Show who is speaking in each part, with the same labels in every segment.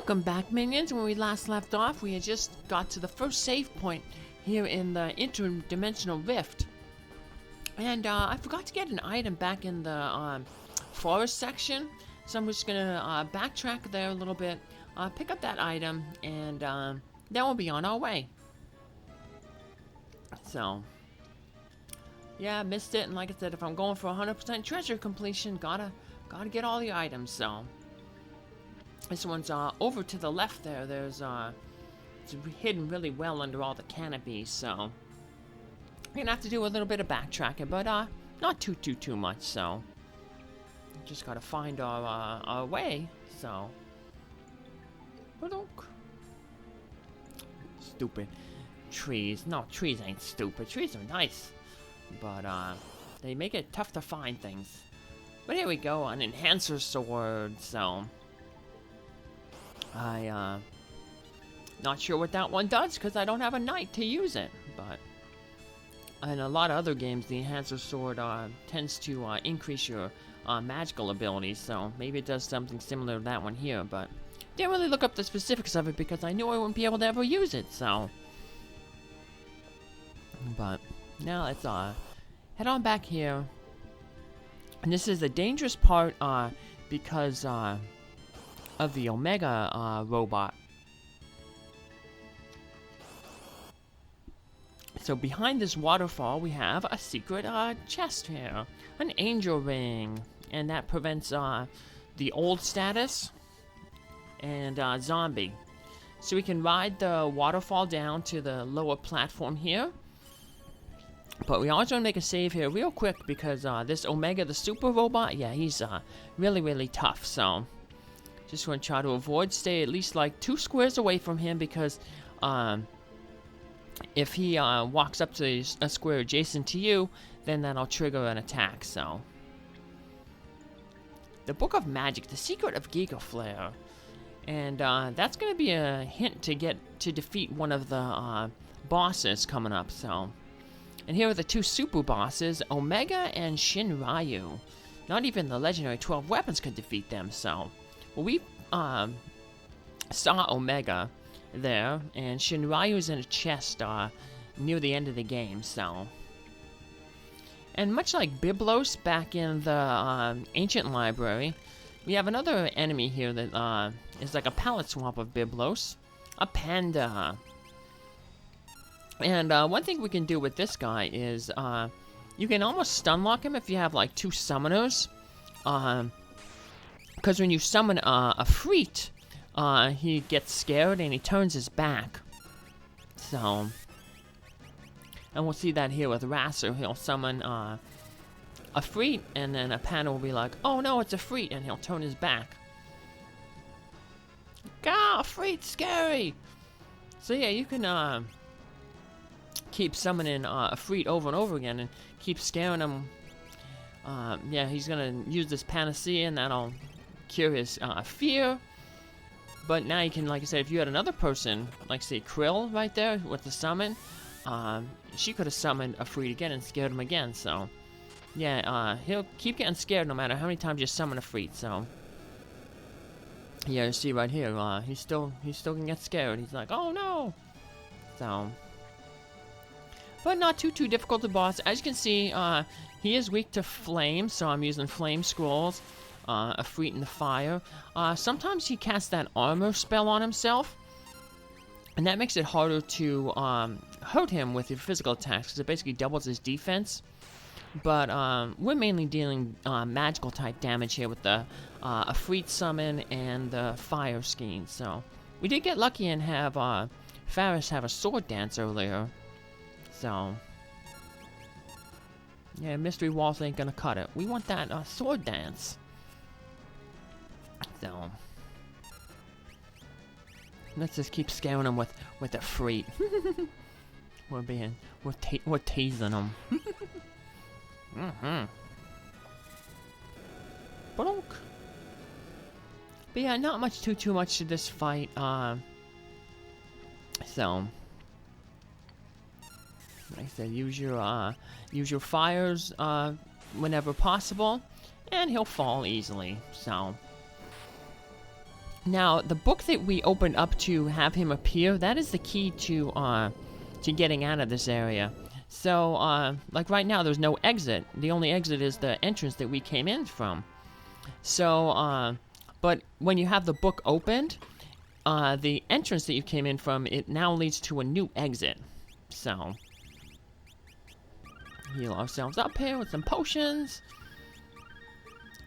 Speaker 1: Welcome back, minions. When we last left off, we had just got to the first save point here in the Interdimensional Rift. And I forgot to get an item back in the forest section, so I'm just gonna backtrack there a little bit, pick up that item, and then we'll be on our way. So, yeah, I missed it, and like I said, if I'm going for 100% treasure completion, gotta get all the items. So this one's over to the left there. There's it's hidden really well under all the canopies, so we're gonna have to do a little bit of backtracking, but not too much. So just gotta find our way. So stupid trees. No, trees ain't stupid. Trees are nice, but they make it tough to find things. But here we go, an enhancer sword. So I not sure what that one does because I don't have a knight to use it. But in a lot of other games, the enhancer sword tends to increase your magical abilities. So maybe it does something similar to that one here. But didn't really look up the specifics of it because I knew I wouldn't be able to ever use it. So, but now let's head on back here. And this is the dangerous part because of the Omega robot. So behind this waterfall, we have a secret chest here, an angel ring, and that prevents the old status and zombie. So we can ride the waterfall down to the lower platform here. But we always want to make a save here real quick because this Omega, the super robot, yeah, he's really tough. So just want to try to avoid, stay at least like 2 squares away from him because if he walks up to a square adjacent to you, then that'll trigger an attack. So the Book of Magic, the Secret of Giga Flare, and that's going to be a hint to get to defeat one of the bosses coming up. So, and here are the 2 super bosses, Omega and Shinryu. Not even the legendary 12 weapons could defeat them. So, well, we saw Omega there, and Shinryu's in a chest near the end of the game. So, and much like Biblos back in the ancient library, we have another enemy here that is like a palette swap of Biblos, a panda. And one thing we can do with this guy is you can almost stun lock him if you have like 2 summoners. Because when you summon a Freet, he gets scared and he turns his back. So, and we'll see that here with RASAR. He'll summon a Freet, and then a panda will be like, "Oh no, it's a Freet," and he'll turn his back. Gah, Freet's scary. So yeah, you can keep summoning a Freet over and over again and keep scaring him. Yeah, he's gonna use this panacea, and that'll cure his fear. But now you can, like I said, if you had another person, like say Krile right there with the summon, she could have summoned a Freet again and scared him again. So yeah, he'll keep getting scared no matter how many times you summon a Freet. So yeah, you see right here, he still can get scared. He's like, "Oh no!" So, but not too difficult to boss. As you can see, he is weak to flame, so I'm using flame scrolls. A Freet in the fire. Sometimes he casts that armor spell on himself, and that makes it harder to hurt him with your physical attacks because it basically doubles his defense. But we're mainly dealing magical type damage here with the a Freet summon and the fire scheme. So we did get lucky and have Faris have a sword dance earlier. So yeah, mystery walls ain't gonna cut it. We want that sword dance. So let's just keep scaring them with a Freet. we're teasing them. But yeah, not much too much to this fight. So like I said, use your fires whenever possible, and he'll fall easily. So Now, the book that we opened up to have him appear, that is the key to getting out of this area. So, like right now, there's no exit. The only exit is the entrance that we came in from. So, but when you have the book opened, the entrance that you came in from, it now leads to a new exit. So, heal ourselves up here with some potions.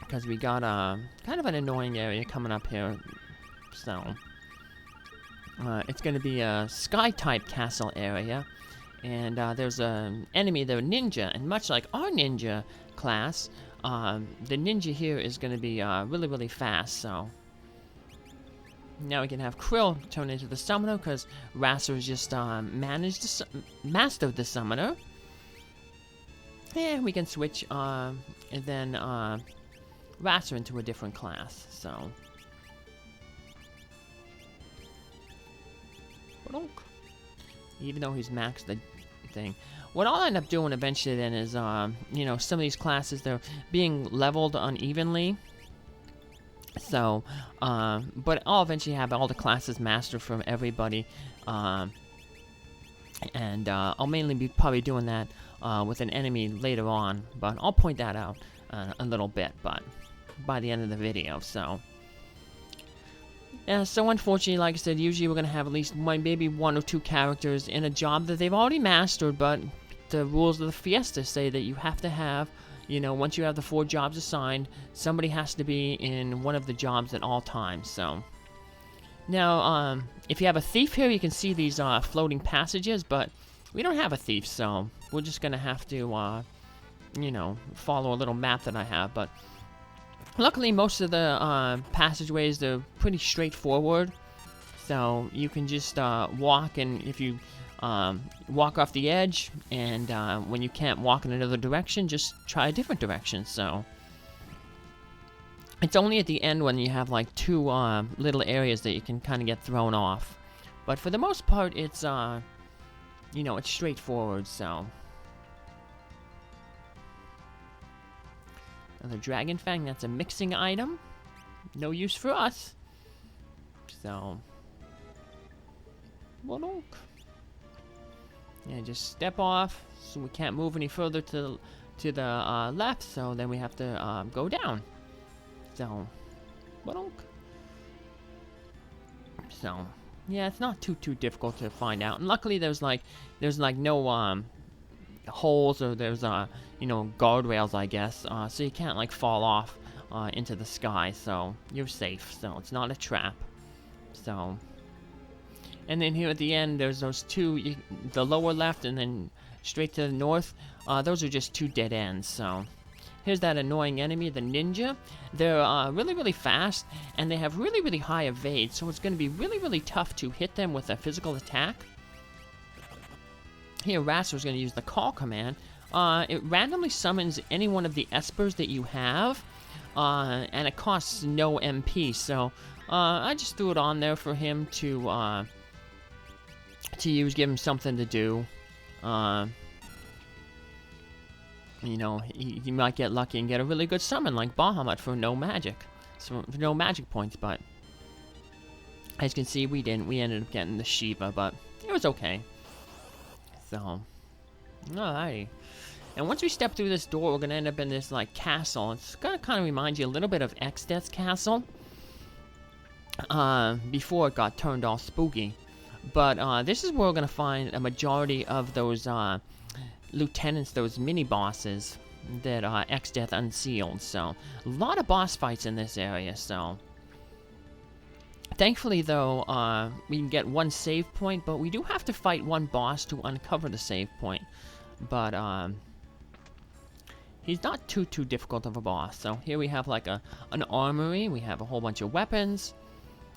Speaker 1: Because we got kind of an annoying area coming up here. So, it's going to be a sky-type castle area. And there's an enemy there, ninja. And much like our ninja class, the ninja here is going to be really, really fast. So, now we can have Krile turn into the summoner. Because RASAR just mastered the summoner. And we can switch and then RASAR into a different class, so. Even though he's maxed the thing. What I'll end up doing eventually then is, you know, some of these classes, they're being leveled unevenly. So, but I'll eventually have all the classes mastered from everybody. And I'll mainly be probably doing that with an enemy later on. But I'll point that out a little bit, but by the end of the video, so. Yeah, so unfortunately, like I said, usually we're going to have at least maybe one or two characters in a job that they've already mastered, but the rules of the Fiesta say that you have to have, you know, once you have the 4 jobs assigned, somebody has to be in one of the jobs at all times, so. Now, if you have a thief here, you can see these floating passages, but we don't have a thief, so we're just going to have to, you know, follow a little map that I have, but luckily most of the passageways, they're pretty straightforward, so you can just walk, and if you walk off the edge, and when you can't walk in another direction, just try a different direction, so. It's only at the end when you have like 2 little areas that you can kind of get thrown off, but for the most part, it's, you know, it's straightforward, so. Another Dragon Fang, that's a mixing item. No use for us. So. Yeah, just step off, so we can't move any further to the left, so then we have to go down. So. So. Yeah, it's not too difficult to find out. And luckily there's like no holes, or there's you know, guardrails, I guess, so you can't like fall off into the sky, so you're safe, so it's not a trap. So, and then here at the end there's those 2, the lower left and then straight to the north, those are just 2 dead ends. So here's that annoying enemy, the ninja. They're really, really fast, and they have really, really high evade, so it's going to be really, really tough to hit them with a physical attack. Here, RASAR is going to use the call command. It randomly summons any one of the espers that you have, and it costs no MP. So I just threw it on there for him to use, give him something to do. You know, he might get lucky and get a really good summon like Bahamut for no magic, so for no magic points. But as you can see, we didn't. We ended up getting the Shiva, but it was okay. So, alrighty. And once we step through this door, we're going to end up in this, like, castle. It's going to kind of remind you a little bit of Exdeath's castle. Before it got turned all spooky. But, this is where we're going to find a majority of those, lieutenants, those mini-bosses that, Exdeath unsealed. So, a lot of boss fights in this area, so. Thankfully, though, we can get 1 save point, but we do have to fight 1 boss to uncover the save point. But, he's not too difficult of a boss. So here we have like an armory, we have a whole bunch of weapons.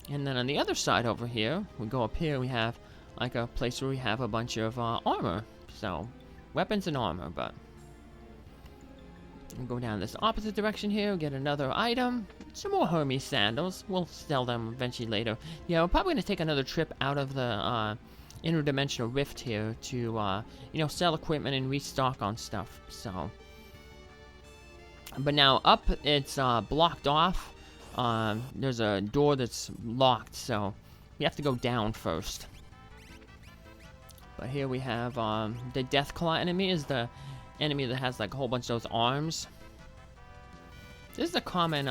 Speaker 1: And then on the other side over here, we go up here, we have like a place where we have a bunch of armor. So, weapons and armor, but. Go down this opposite direction here, get another item. Some more Hermes sandals. We'll sell them eventually later. Yeah, we're probably going to take another trip out of the Interdimensional Rift here to, you know, sell equipment and restock on stuff. So, but now up, it's blocked off there's a door that's locked, so we have to go down first. But here we have the Deathclaw enemy is the enemy that has like a whole bunch of those arms. This is a common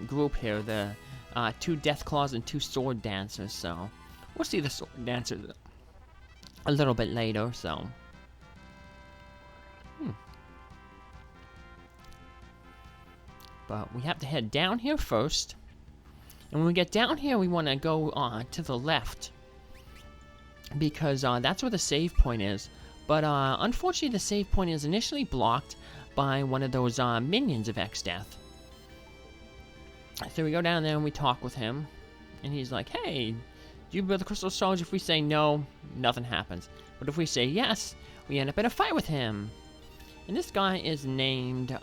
Speaker 1: group here, the 2 Deathclaws and 2 Sword Dancers, so we'll see the Sword Dancers a little bit later, so. But we have to head down here first. And when we get down here, we want to go to the left. Because that's where the save point is. But unfortunately, the save point is initially blocked by one of those minions of Exdeath. So we go down there and we talk with him. And he's like, hey, do you build the crystal shards? If we say no, nothing happens. But if we say yes, we end up in a fight with him. And this guy is named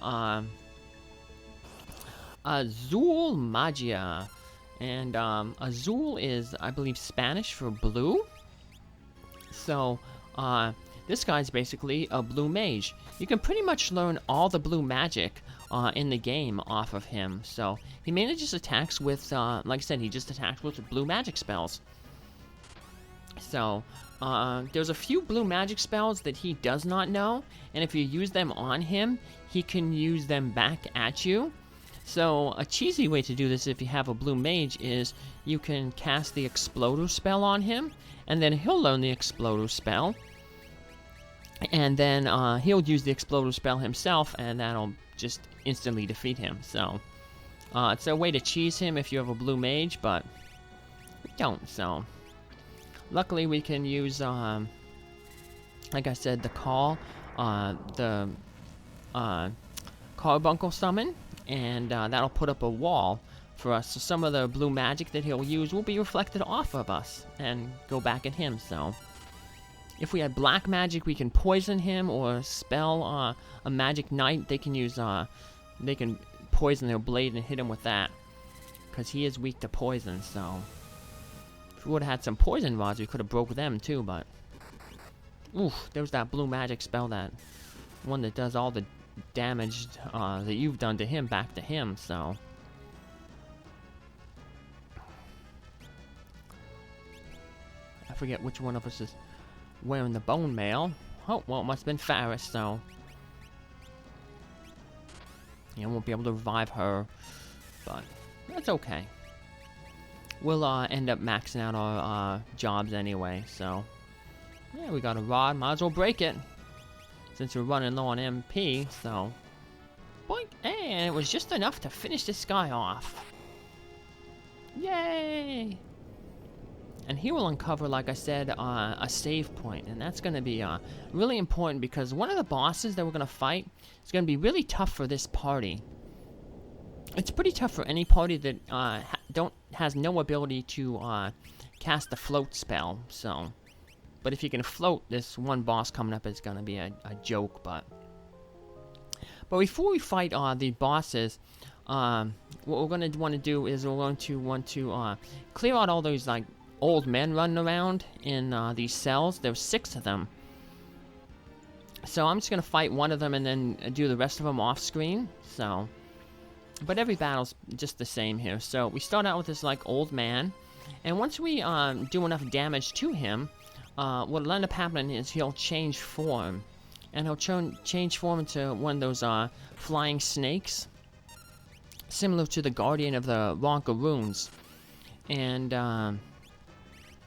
Speaker 1: Azul Magia. And Azul is, I believe, Spanish for blue. So, this guy's basically a blue mage. You can pretty much learn all the blue magic in the game off of him. So, he mainly just attacks with, like I said, he just attacks with blue magic spells. So, there's a few blue magic spells that he does not know. And if you use them on him, he can use them back at you. So, a cheesy way to do this if you have a blue mage is you can cast the Exploder spell on him, and then he'll learn the Exploder spell, and then he'll use the Exploder spell himself, and that'll just instantly defeat him. So, it's a way to cheese him if you have a blue mage, but we don't, so. Luckily, we can use, like I said, the Carbuncle summon. And that'll put up a wall for us. So some of the blue magic that he'll use will be reflected off of us and go back at him. So if we had black magic, we can poison him or spell a magic knight. They can use they can poison their blade and hit him with that, because he is weak to poison. So if we would have had some poison rods, we could have broke them too. But oof, there was that blue magic spell, that one that does all the damage that you've done to him back to him. So I forget which one of us is wearing the bone mail. Oh, well, it must have been Faris, so yeah, won't be able to revive her, but that's okay. We'll end up maxing out our jobs anyway. So yeah, we got a rod, might as well break it since we're running low on MP. So boink, and it was just enough to finish this guy off. Yay! And he will uncover, like I said, a save point, and that's going to be really important, because one of the bosses that we're going to fight is going to be really tough for this party. It's pretty tough for any party that has no ability to cast the float spell. So, but if you can float, this one boss coming up is going to be a joke. But before we fight the bosses, what we're going to want to do is we're going to want to clear out all those like old men running around in these cells. There's 6 of them. So I'm just going to fight one of them and then do the rest of them off screen. So, but every battle's just the same here. So we start out with this like old man, and once we do enough damage to him, what'll end up happening is he'll change form, and he'll change form into one of those flying snakes, similar to the Guardian of the Ronkaroons. And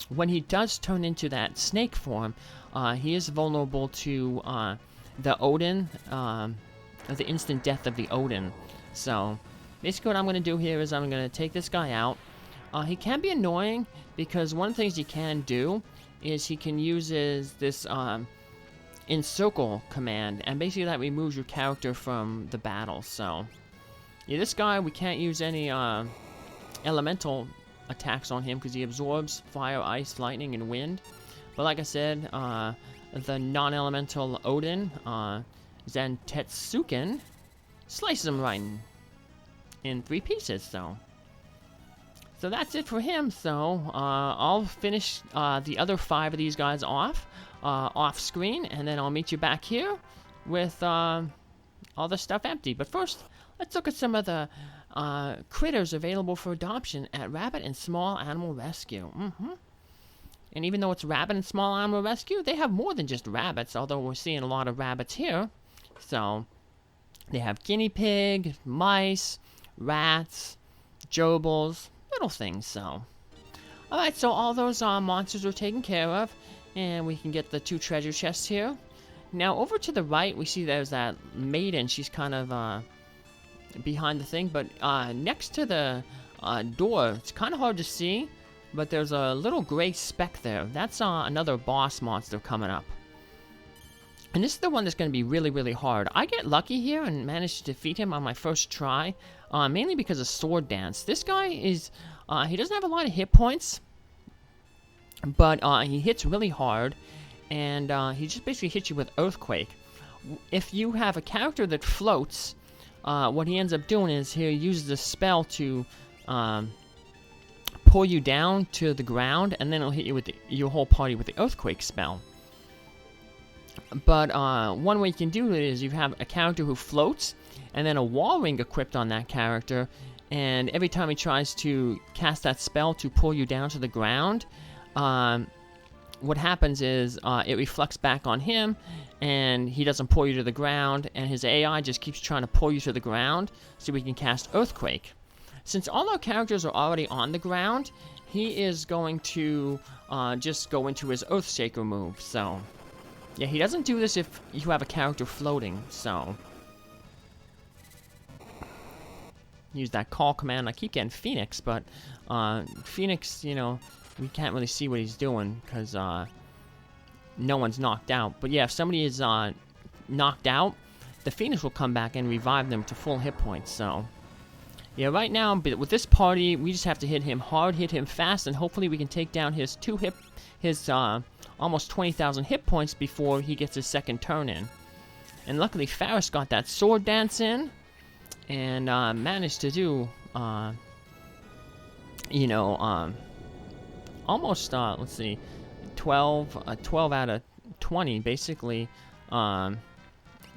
Speaker 1: when he does turn into that snake form, he is vulnerable to the Odin, the instant death of the Odin. So basically what I'm going to do here is I'm going to take this guy out. He can be annoying, because one of the things he can do is he can use this encircle command, and basically that removes your character from the battle. So yeah, this guy, we can't use any elemental attacks on him because he absorbs fire, ice, lightning, and wind. But like I said, the non-elemental Odin, Zantetsuken, slices him right in 3 pieces. So that's it for him. So I'll finish the other 5 of these guys off screen, and then I'll meet you back here with all the stuff empty. But first, let's look at some of the critters available for adoption at Rabbit and Small Animal Rescue. And even though it's Rabbit and Small Animal Rescue, they have more than just rabbits, although we're seeing a lot of rabbits here. So, they have guinea pig, mice, rats, gerbils, little things, so. Alright, so all those monsters are taken care of, and we can get the 2 treasure chests here. Now, over to the right, we see there's that maiden. She's kind of behind the thing, but next to the door, it's kind of hard to see, but there's a little gray speck there. That's another boss monster coming up. And this is the one that's going to be really, really hard. I get lucky here and manage to defeat him on my first try, mainly because of Sword Dance. This guy is, he doesn't have a lot of hit points, but he hits really hard, and he just basically hits you with Earthquake. If you have a character that floats, what he ends up doing is he uses a spell to pull you down to the ground, and then he'll hit you with your whole party with the Earthquake spell. But one way you can do it is you have a character who floats, and then a wall ring equipped on that character, and every time he tries to cast that spell to pull you down to the ground, what happens is it reflects back on him, and he doesn't pull you to the ground, and his AI just keeps trying to pull you to the ground so we can cast Earthquake. Since all our characters are already on the ground, he is going to just go into his Earthshaker move, so. Yeah, he doesn't do this if you have a character floating, so. Use that call command. I keep getting Phoenix, but Phoenix, you know, we can't really see what he's doing because no one's knocked out. But yeah, if somebody is knocked out, the Phoenix will come back and revive them to full hit points, so. Yeah, right now, but with this party, we just have to hit him hard, hit him fast, and hopefully we can take down his almost 20,000 hit points before he gets his second turn in. And luckily, Faris got that Sword Dance in, and managed to do, you know, almost, let's see, 12 out of 20, basically,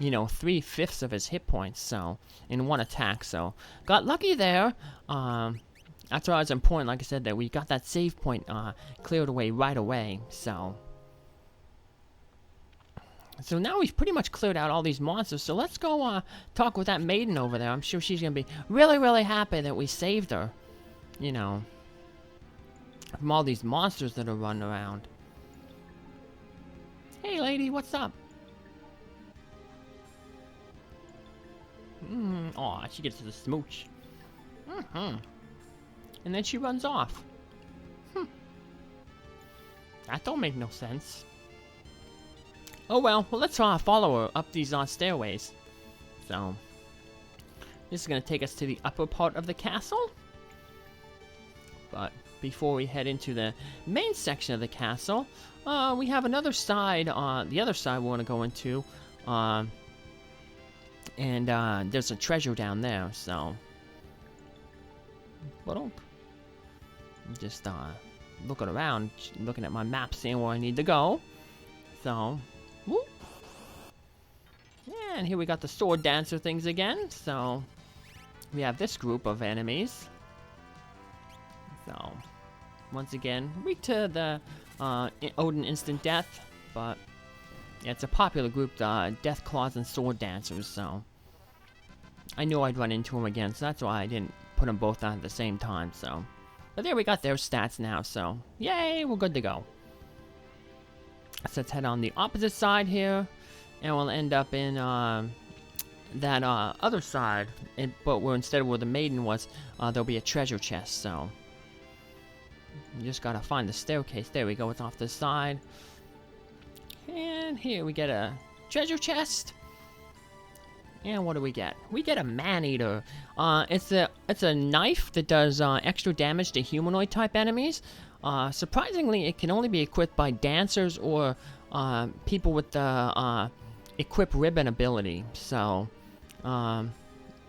Speaker 1: you know, 3/5 of his hit points, so, in one attack, so, got lucky there. That's why it's important, like I said, that we got that save point cleared away right away, so. So now we've pretty much cleared out all these monsters, so let's go talk with that maiden over there. I'm sure she's gonna be really, really happy that we saved her, you know, from all these monsters that are running around. Hey lady, what's up? Aw, she gets to the smooch. And then she runs off. That don't make no sense. Oh well, let's follow her up these stairways. So, this is going to take us to the upper part of the castle. But before we head into the main section of the castle, we have another side, the other side we want to go into. And there's a treasure down there, so. I'm just looking around, looking at my map, seeing where I need to go. So, whoop. Yeah, and here we got the sword dancer things again. So, we have this group of enemies. So, once again, weak to the Odin Instant Death, but yeah, it's a popular group, the Death Claws and Sword Dancers, so I knew I'd run into them again, so that's why I didn't put them both on at the same time, so. But there we got their stats now, so yay, we're good to go. So let's head on the opposite side here, and we'll end up in that other side, but where instead of where the maiden was, there'll be a treasure chest, so. You just gotta find the staircase. There we go, it's off the side. And here we get a treasure chest. And what do we get? We get a man-eater. It's a knife that does extra damage to humanoid type enemies. Surprisingly, it can only be equipped by dancers or people with the equip ribbon ability. So, yeah,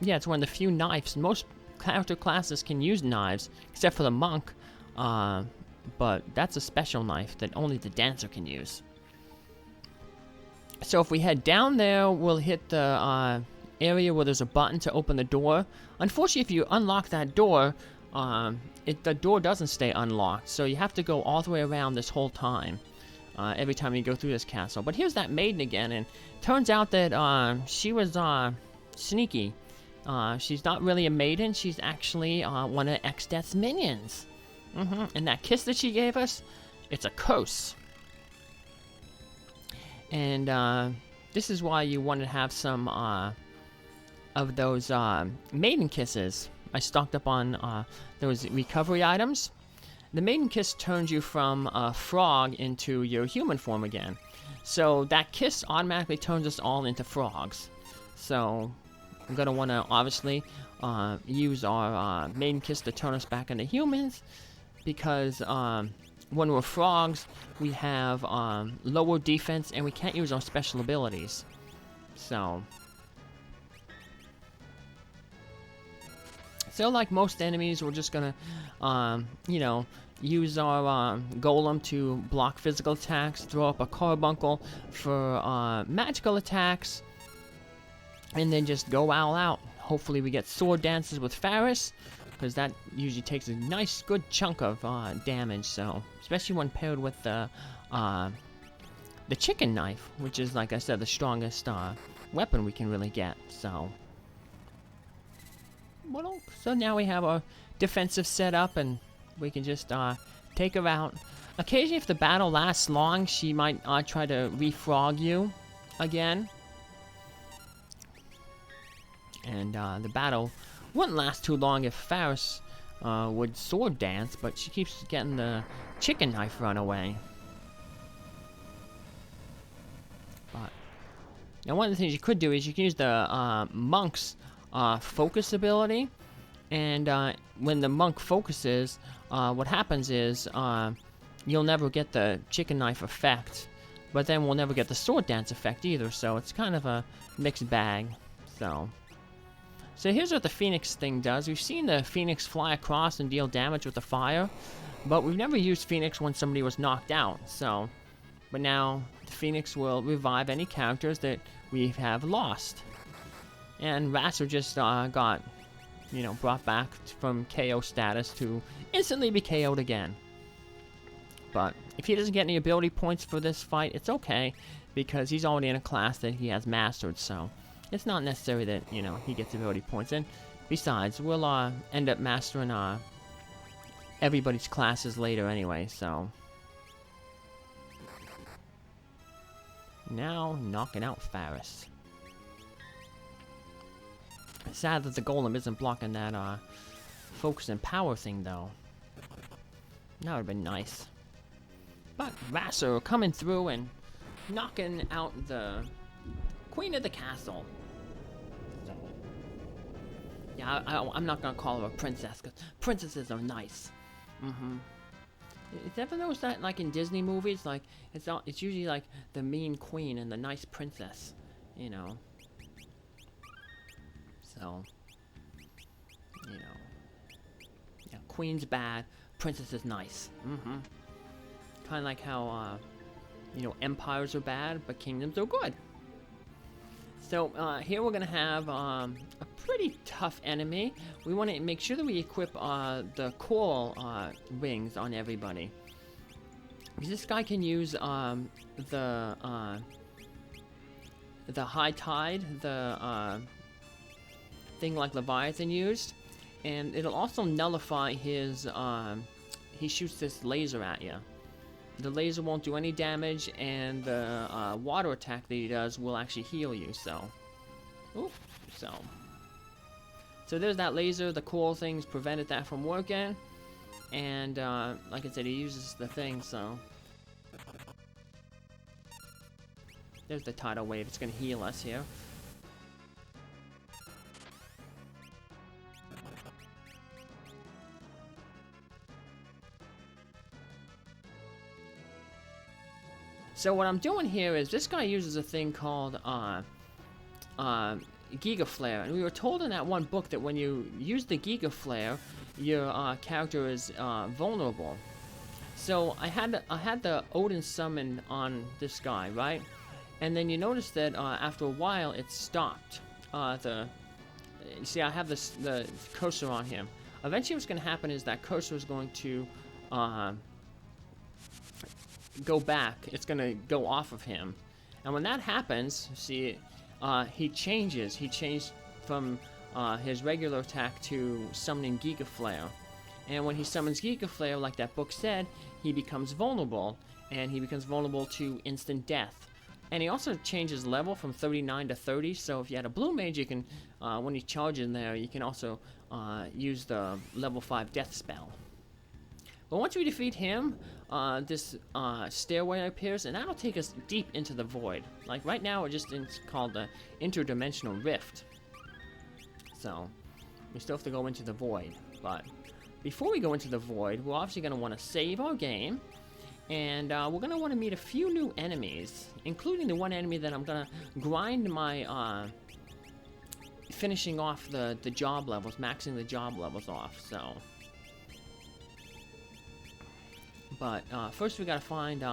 Speaker 1: it's one of the few knives. Most character classes can use knives, except for the monk. But that's a special knife that only the dancer can use. So if we head down there, we'll hit the area where there's a button to open the door. Unfortunately, if you unlock that door, the door doesn't stay unlocked, so you have to go all the way around this whole time, every time you go through this castle. But here's that maiden again, and turns out that she was sneaky. She's not really a maiden, she's actually one of Exdeath's minions. And that kiss that she gave us, it's a curse. And this is why you want to have some of those maiden kisses. I stocked up on those recovery items. The maiden kiss turns you from a frog into your human form again. So that kiss automatically turns us all into frogs. So I'm going to want to obviously use our maiden kiss to turn us back into humans. Because when we're frogs, we have lower defense and we can't use our special abilities. So like most enemies, we're just gonna, you know, use our golem to block physical attacks, throw up a carbuncle for magical attacks, and then just go all out. Hopefully we get sword dances with Faris, because that usually takes a nice good chunk of damage, so especially when paired with the chicken knife, which is, like I said, the strongest weapon we can really get. So now we have our defensive setup, and we can just take her out. Occasionally, if the battle lasts long, she might try to refrog you again, and the battle wouldn't last too long if Faris would sword dance, but she keeps getting the chicken knife run away. But now one of the things you could do is you can use the monk's focus ability, and when the monk focuses, what happens is you'll never get the chicken knife effect, but then we'll never get the sword dance effect either, so it's kind of a mixed bag. So here's what the Phoenix thing does. We've seen the Phoenix fly across and deal damage with the fire, but we've never used Phoenix when somebody was knocked out. But now the Phoenix will revive any characters that we have lost. And RASAR just got, you know, brought back from KO status to instantly be KO'd again. But if he doesn't get any ability points for this fight, it's okay, because he's already in a class that he has mastered, so it's not necessary that, you know, he gets ability points. And besides, we'll end up mastering everybody's classes later anyway, so. Now, knocking out Faris. Sad that the golem isn't blocking that focus and power thing, though. That would have been nice. But RASAR coming through and knocking out the Queen of the Castle. Yeah, I'm not gonna call her a princess, because princesses are nice. It's ever noticed that, like in Disney movies, like it's usually like the mean queen and the nice princess, you know. So, you know, yeah, queen's bad, princess is nice. Kind of like how, you know, empires are bad, but kingdoms are good. So here we're gonna have a pretty tough enemy. We want to make sure that we equip the coral rings on everybody, because this guy can use the high tide, the thing like Leviathan used, and it'll also nullify his. He shoots this laser at you. The laser won't do any damage, and the water attack that he does will actually heal you, so. Ooh, so there's that laser. The coral things prevented that from working, and like I said, he uses the thing, so. There's the tidal wave. It's gonna heal us here. So what I'm doing here is this guy uses a thing called Giga Flare, and we were told in that one book that when you use the Giga Flare, your character is vulnerable. So I had the Odin summon on this guy, right? And then you notice that after a while it stopped you see, I have the cursor on him. Eventually, what's going to happen is that cursor is going to go back. It's going to go off of him, and when that happens, see, he changes. He changed from his regular attack to summoning Giga Flare, and when he summons Giga Flare, like that book said, he becomes vulnerable, and he becomes vulnerable to instant death. And he also changes level from 39 to 30, so if you had a blue mage, you can, when he charges in there, you can also use the level 5 death spell. But once we defeat him, this stairway appears, and that'll take us deep into the void. Like right now, it's called the Interdimensional Rift. So, we still have to go into the void. But before we go into the void, we're obviously going to want to save our game. And we're going to want to meet a few new enemies, including the one enemy that I'm going to grind my, finishing off the job levels, maxing the job levels off, so. But first we got to find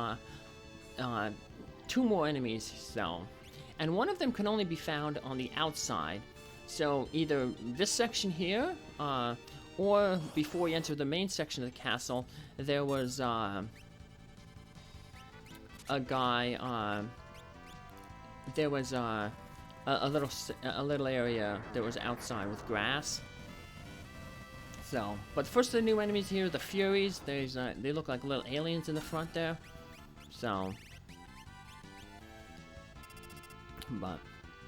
Speaker 1: 2 more enemies, so. And one of them can only be found on the outside. So either this section here, or before you enter the main section of the castle, there was a guy, there was a little area that was outside with grass. So, but first the new enemies here, the Furies. There's they look like little aliens in the front there. So, but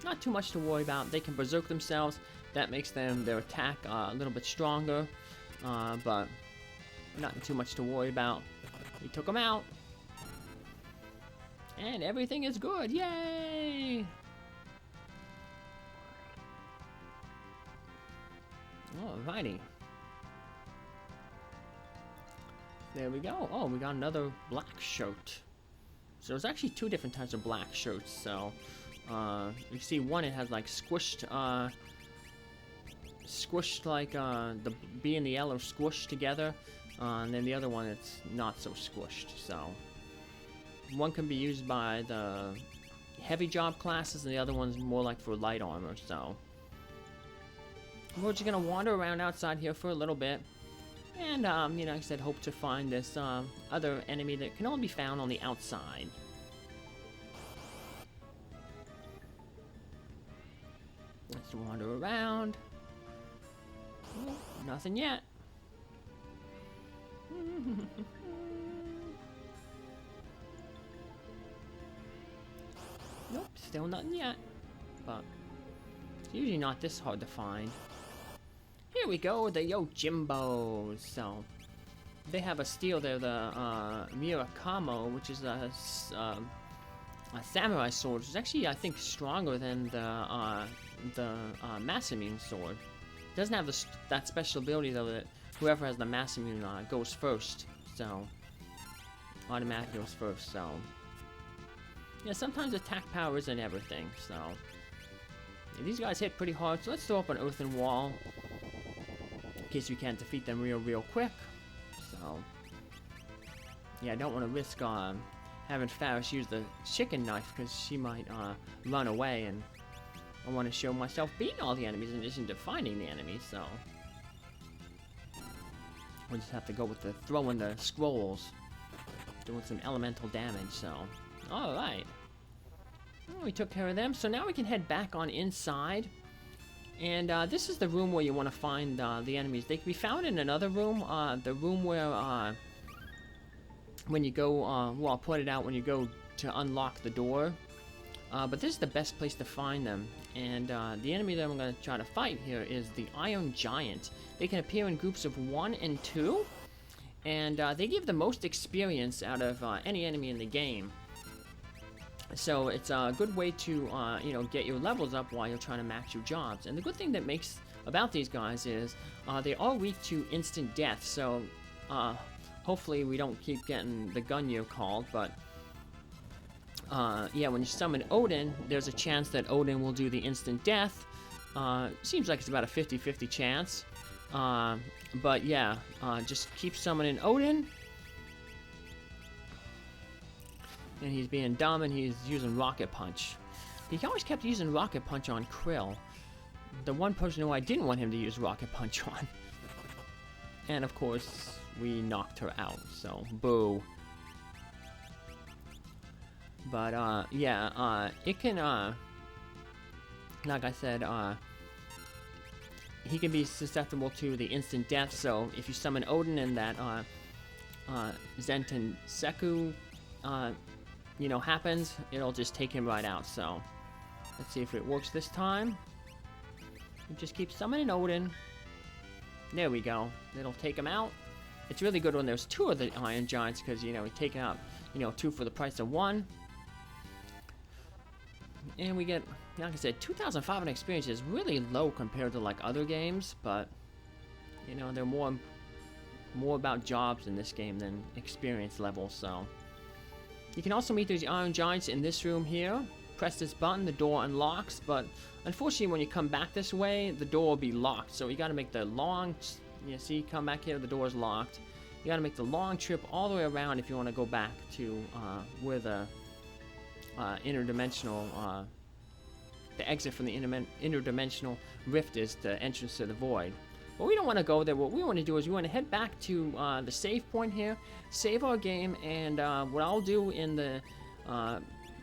Speaker 1: not too much to worry about. They can berserk themselves. That makes their attack a little bit stronger. But not too much to worry about. We took them out. And everything is good, yay! Alrighty. There we go. Oh, we got another black shirt. So there's actually 2 different types of black shirts. So, you see one, it has like squished like the B and the L are squished together. And then the other one, it's not so squished, so. One can be used by the heavy job classes, and the other one's more like for light armor, so. We're just gonna wander around outside here for a little bit. And, you know, like I said, hope to find this other enemy that can only be found on the outside. Let's wander around. Oh, nothing yet. Nope, still nothing yet. But it's usually not this hard to find. Here we go, the Yojimbos. So they have a steel there, the Mirakamo, which is a samurai sword, which is actually, I think, stronger than the Masamune sword. It doesn't have that special ability though that whoever has the Masamune goes first. So automatically goes first. So. Yeah, sometimes attack power isn't everything, so. Yeah, these guys hit pretty hard, so let's throw up an earthen wall. In case we can't defeat them real quick. So. Yeah, I don't want to risk having Faris use the chicken knife, because she might run away, and I want to show myself beating all the enemies in addition to finding the enemies, so. We'll just have to go with the throwing the scrolls. Doing some elemental damage, so. Alright. Well, we took care of them, so now we can head back on inside. And this is the room where you want to find the enemies. They can be found in another room, the room where when you go, well, I'll point it out when you go to unlock the door. But this is the best place to find them. And the enemy that I'm going to try to fight here is the Iron Giant. They can appear in groups of 1 and 2. And they give the most experience out of any enemy in the game. So it's a good way to, you know, get your levels up while you're trying to max your jobs. And the good thing that makes about these guys is they are weak to instant death. So hopefully we don't keep getting the gun year called. But yeah, when you summon Odin, there's a chance that Odin will do the instant death. Seems like it's about a 50-50 chance. But yeah, just keep summoning Odin. And he's being dumb, and he's using Rocket Punch. He always kept using Rocket Punch on Krile. the one person who I didn't want him to use Rocket Punch on. And of course, we knocked her out, so boo. But yeah, it can like I said, he can be susceptible to the instant death, so if you summon Odin and that Zenten Seku you know, happens, it'll just take him right out. So let's see if it works this time. You just keep summoning Odin. There we go. It'll take him out. It's really good when there's two of the Iron Giants, because, you know, we take out, you know, two for the price of one. And we get, like I said, 2,500 experience is really low compared to like other games, but you know, they're more about jobs in this game than experience level. So you can also meet these Iron Giants in this room here. Press this button, the door unlocks, but unfortunately when you come back this way, the door will be locked. So you got to make the long, you see, come back here, the door is locked. You got to make the long trip all the way around if you want to go back to where the interdimensional, the exit from the interdimensional rift is, the entrance to the void. But we don't want to go there. What we want to do is we want to head back to the save point here, save our game, and what I'll do in the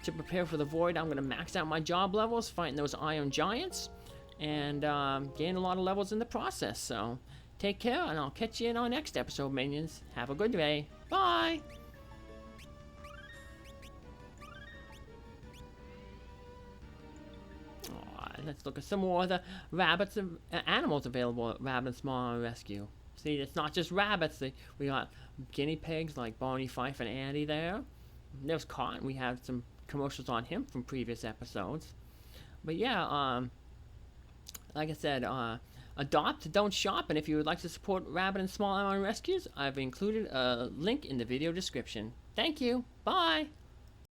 Speaker 1: to prepare for the void, I'm going to max out my job levels, fighting those Iron Giants, and gain a lot of levels in the process. So take care, and I'll catch you in our next episode, minions. Have a good day. Bye! Let's look at some more of the rabbits and animals available at Rabbit Small Rescue. See, it's not just rabbits. We got guinea pigs like Barney, Fife, and Andy there. There's Cotton. We have some commercials on him from previous episodes. But yeah, like I said, adopt, don't shop. And if you would like to support Rabbit and Small Animal Rescues, I've included a link in the video description. Thank you. Bye.